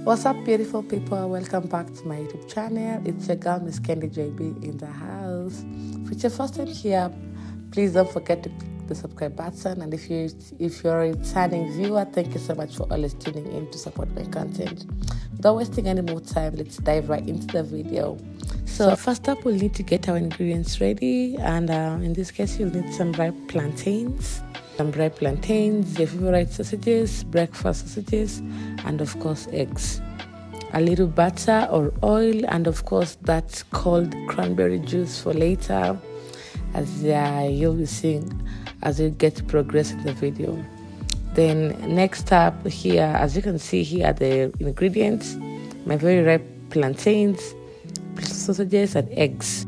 What's up, beautiful people? Welcome back to my YouTube channel. It's your girl, Miss Candy JB, in the house. If it's your first time here, please don't forget to click the subscribe button. And if you're a returning viewer, thank you so much for always tuning in to support my content. Without wasting any more time, let's dive right into the video. So first up, we'll need to get our ingredients ready, and in this case, you'll need some ripe plantains. Some ripe plantains, your favorite sausages, breakfast sausages, and of course eggs. A little butter or oil, and of course that cold cranberry juice for later, as you'll be seeing as you get to progress in the video. Then next up here, as you can see here, the ingredients: my very ripe plantains, sausages, and eggs.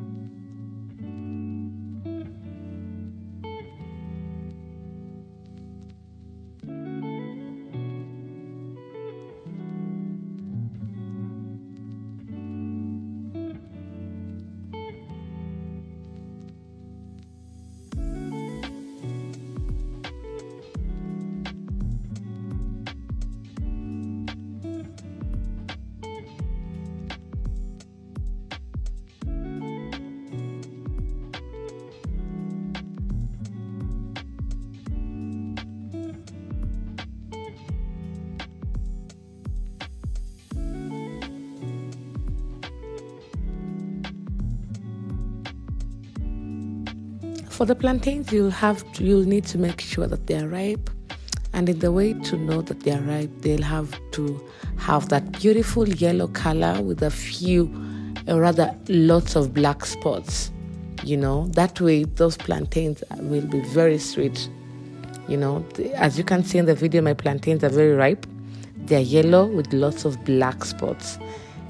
For the plantains, you'll need to make sure that they are ripe, and in the way to know that they are ripe, they'll have to have that beautiful yellow color with a few, or rather lots of black spots. That way those plantains will be very sweet. As you can see in the video, my plantains are very ripe. They're yellow with lots of black spots,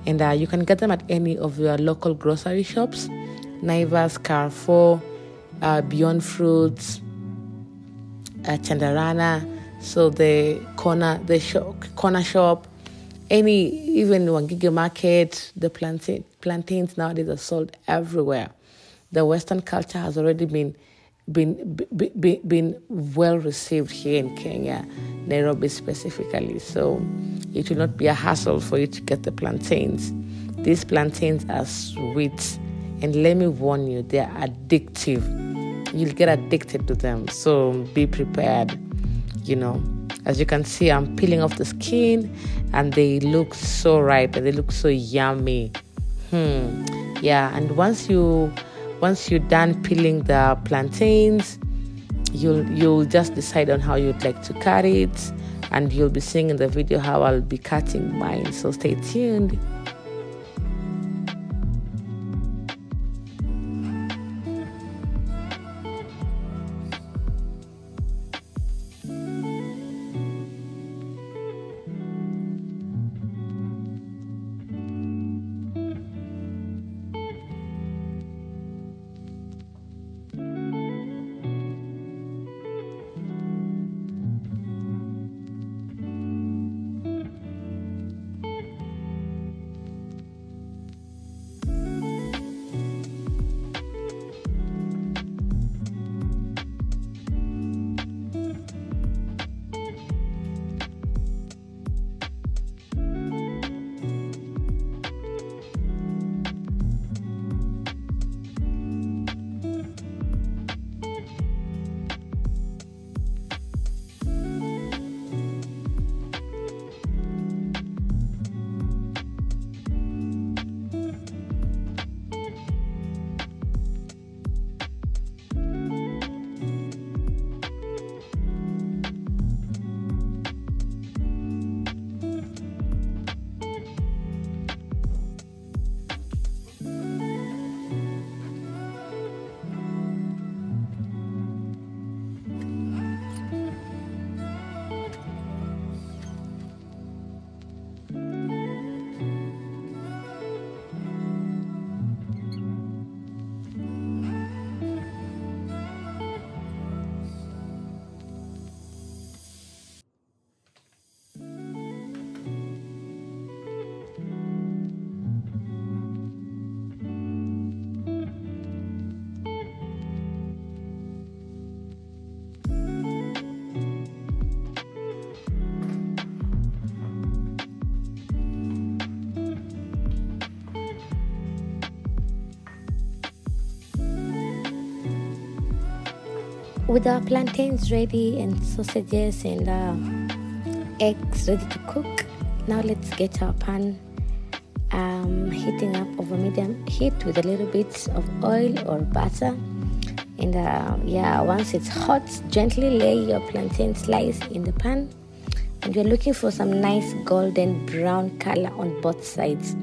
and you can get them at any of your local grocery shops: Naivas, Carrefour, Beyond Fruits, Chandarana, so the corner shop, even Wangige Market. The plantains nowadays are sold everywhere. The Western culture has already been well received here in Kenya, Nairobi specifically. So it will not be a hassle for you to get the plantains. These plantains are sweet, and let me warn you, they are addictive. You'll get addicted to them, so be prepared. As you can see, I'm peeling off the skin, and they look so ripe and they look so yummy. And once you're done peeling the plantains, you'll just decide on how you'd like to cut it, and you'll be seeing in the video how I'll be cutting mine, so stay tuned. With our plantains ready and sausages and eggs ready to cook, now let's get our pan heating up over medium heat with a little bit of oil or butter. And once it's hot, gently lay your plantain slice in the pan. And you're looking for some nice golden brown color on both sides.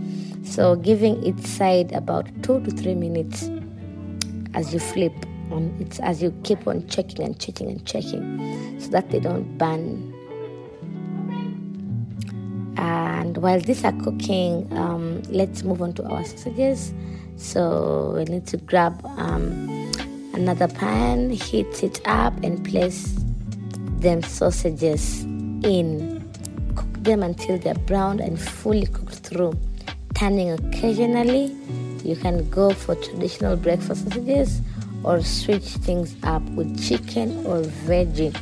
So giving each side about 2 to 3 minutes as you flip on it, as you keep on checking and checking and checking, so that they don't burn. And while these are cooking, let's move on to our sausages. So we need to grab another pan, heat it up, and place them sausages in. Cook them until they're brown and fully cooked through, turning occasionally. You can go for traditional breakfast sausages or switch things up with chicken or veggie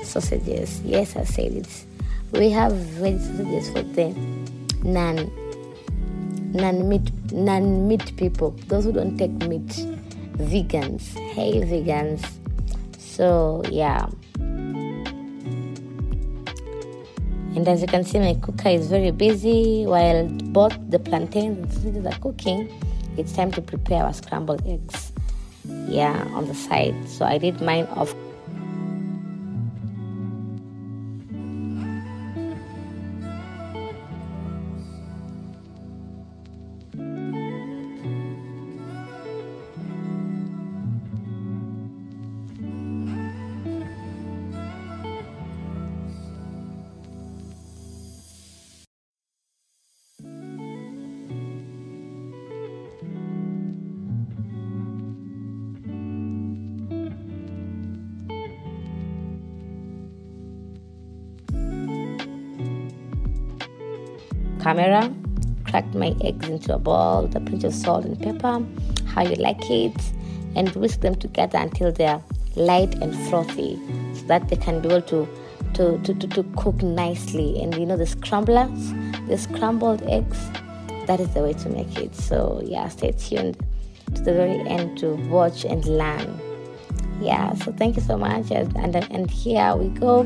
sausages. Yes, I said it. We have veggie sausages for the non-meat people, those who don't take meat, vegans. Hey, vegans. So yeah. And as you can see, my cooker is very busy. While both the plantains and sausages are cooking, it's time to prepare our scrambled eggs. Yeah, on the side. So I did mine off. Camera, cracked my eggs into a bowl with a pinch of salt and pepper, how you like it, and whisk them together until they're light and frothy, so that they can be able to cook nicely. And you know, the scrambled eggs, that is the way to make it. So yeah, stay tuned to the very end to watch and learn. Yeah, so thank you so much. And here we go.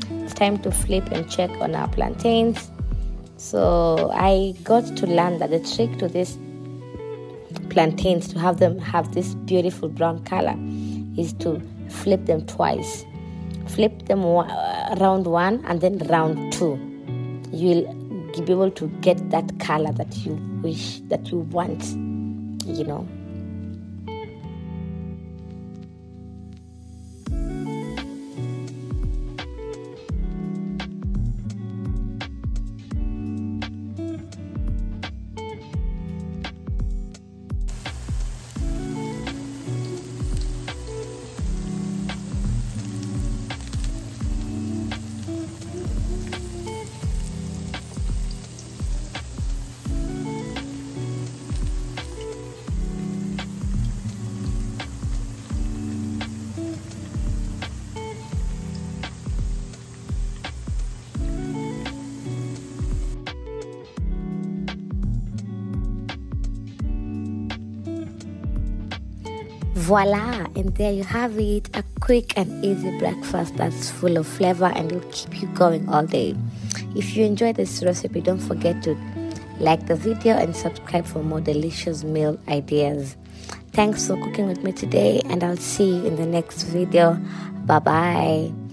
It's time to flip and check on our plantains. So I got to learn that the trick to these plantains, to have them have this beautiful brown color, is to flip them twice. Flip them round 1 and then round 2. You'll be able to get that color that you wish, that you want, you know. Voila, and there you have it, a quick and easy breakfast that's full of flavor and will keep you going all day. If you enjoyed this recipe, don't forget to like the video and subscribe for more delicious meal ideas. Thanks for cooking with me today, and I'll see you in the next video. Bye bye.